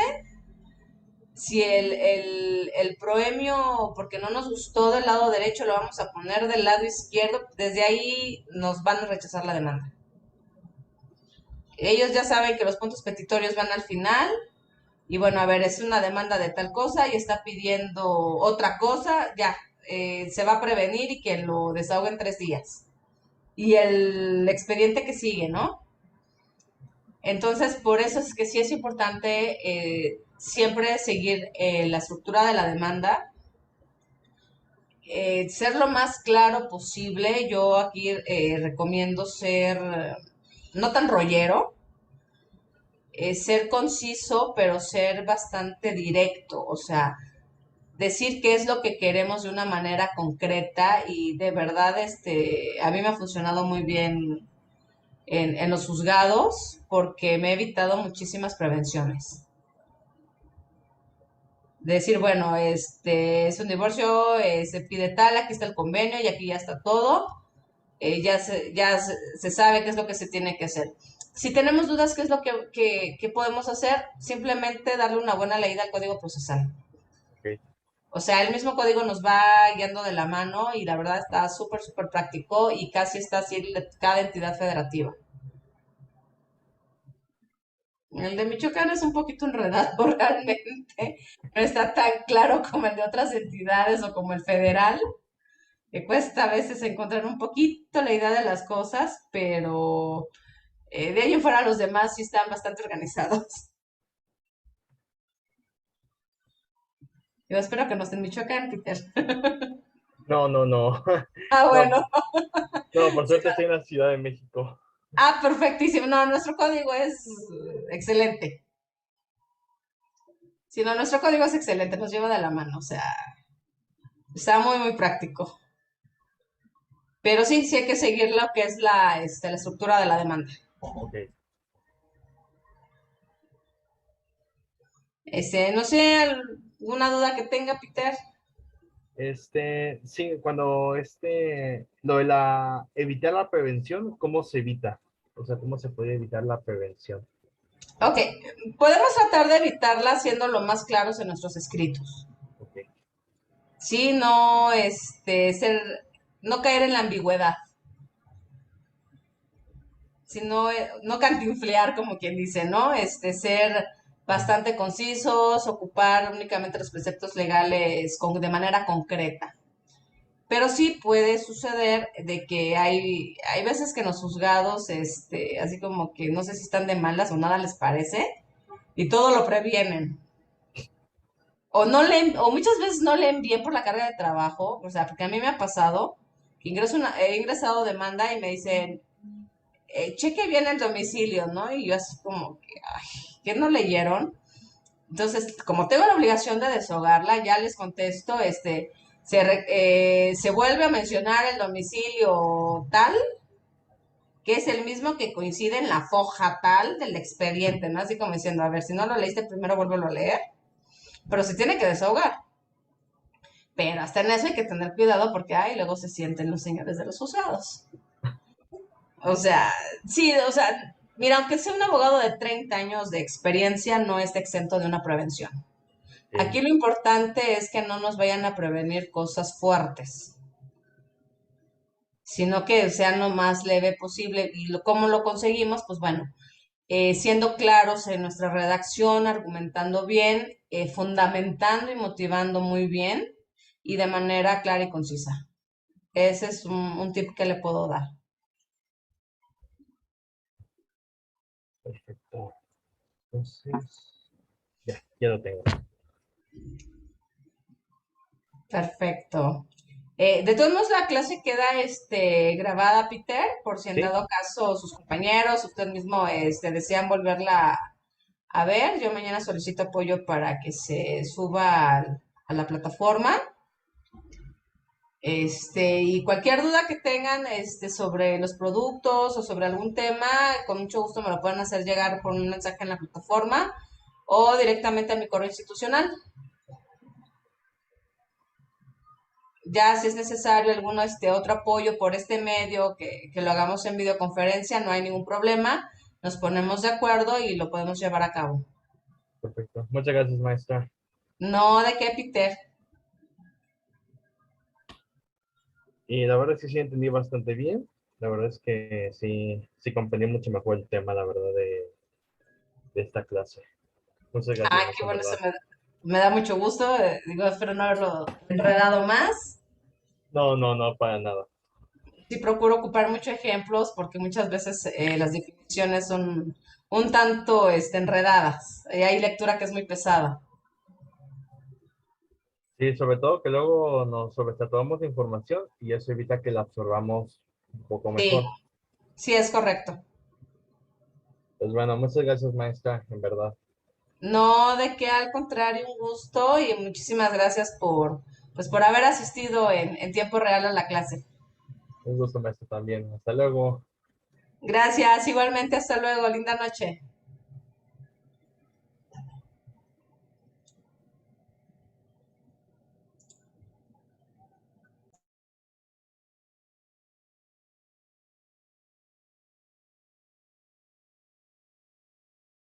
si el proemio, porque no nos gustó del lado derecho, lo vamos a poner del lado izquierdo, desde ahí nos van a rechazar la demanda. Ellos ya saben que los puntos petitorios van al final. Y bueno, a ver, es una demanda de tal cosa y está pidiendo otra cosa, ya, se va a prevenir y que lo desahogue en 3 días. Y el expediente que sigue, ¿no? Entonces, por eso es que sí es importante siempre seguir la estructura de la demanda, ser lo más claro posible. Yo aquí recomiendo ser no tan rollero, ser conciso, pero ser bastante directo, o sea, decir qué es lo que queremos de una manera concreta y de verdad a mí me ha funcionado muy bien en los juzgados porque me he evitado muchísimas prevenciones. De decir, bueno, es un divorcio, se pide tal, aquí está el convenio y aquí ya está todo, ya se sabe qué es lo que se tiene que hacer. Si tenemos dudas qué es lo que podemos hacer, simplemente darle una buena leída al Código Procesal. ok. O sea, el mismo código nos va guiando de la mano y la verdad está súper, súper práctico y casi está así cada entidad federativa. El de Michoacán es un poquito enredado realmente, no está tan claro como el de otras entidades o como el federal, que cuesta a veces encontrar un poquito la idea de las cosas, pero de ahí en fuera los demás sí están bastante organizados. Yo espero que no esté en Michoacán, Peter. No, no, no. Ah, No, bueno. no, por suerte estoy en la Ciudad de México. Ah, perfectísimo. No, nuestro código es excelente. Si no, nuestro código es excelente, nos lleva de la mano, o sea, está muy, muy práctico. Pero sí, sí hay que seguir lo que es la estructura de la demanda. Ok. No sé, alguna duda que tenga, Peter. Sí, cuando lo de evitar la prevención, ¿cómo se evita? O sea, ¿cómo se puede evitar la prevención? Ok, podemos tratar de evitarla siendo lo más claros en nuestros escritos. Ok, Sí, no, no caer en la ambigüedad, sino no cantinflear, como quien dice, ¿no? Ser bastante concisos, ocupar únicamente los preceptos legales de manera concreta. Pero sí puede suceder de que hay veces que en los juzgados, así como que no sé si están de malas o nada les parece, y todo lo previenen. O no leen, o muchas veces no leen bien por la carga de trabajo, o sea, porque a mí me ha pasado que he ingresado demanda y me dicen, cheque bien el domicilio, ¿no? Y yo así como que, ay, ¿qué no leyeron? Entonces, como tengo la obligación de deshogarla, ya les contesto, se vuelve a mencionar el domicilio tal, que es el mismo que coincide en la foja tal del expediente, ¿no? Así como diciendo, a ver, si no lo leíste primero, vuélvelo a leer, pero se tiene que desahogar. Pero hasta en eso hay que tener cuidado porque, ay, luego se sienten los señores de los juzgados. O sea, sí, o sea, mira, aunque sea un abogado de 30 años de experiencia, no está exento de una prevención. ok, Aquí lo importante es que no nos vayan a prevenir cosas fuertes, sino que sea lo más leve posible. ¿Y cómo lo conseguimos? Pues bueno, siendo claros en nuestra redacción, argumentando bien, fundamentando y motivando muy bien y de manera clara y concisa. Ese es un tip que le puedo dar. perfecto. Entonces, ya lo tengo. Perfecto. De todos modos, la clase queda grabada, Peter, por si en Sí, dado caso sus compañeros, usted mismo desean volverla a ver. Yo mañana solicito apoyo para que se suba a la plataforma. Y cualquier duda que tengan sobre los productos o sobre algún tema, con mucho gusto me lo pueden hacer llegar por un mensaje en la plataforma o directamente a mi correo institucional. Ya si es necesario algún otro apoyo por este medio, que lo hagamos en videoconferencia, no hay ningún problema. Nos ponemos de acuerdo y lo podemos llevar a cabo. perfecto. Muchas gracias, maestra. No de qué, Peter. Y la verdad es que sí entendí bastante bien. La verdad es que sí, sí comprendí mucho mejor el tema, la verdad, de esta clase. Muchas gracias, Ah, qué maestra, en bueno, verdad. me da mucho gusto. Digo, espero no haberlo enredado más. No, no, no, para nada. Sí, procuro ocupar muchos ejemplos porque muchas veces las definiciones son un tanto enredadas. Hay lectura que es muy pesada. Sí, sobre todo que luego nos sobresaturamos de información y eso evita que la absorbamos un poco Sí, mejor. sí, es correcto. Pues bueno, muchas gracias, maestra, en verdad. No, de que al contrario, un gusto y muchísimas gracias pues, por haber asistido en tiempo real a la clase. Un gusto, maestra, también. Hasta luego. Gracias, igualmente, hasta luego, linda noche.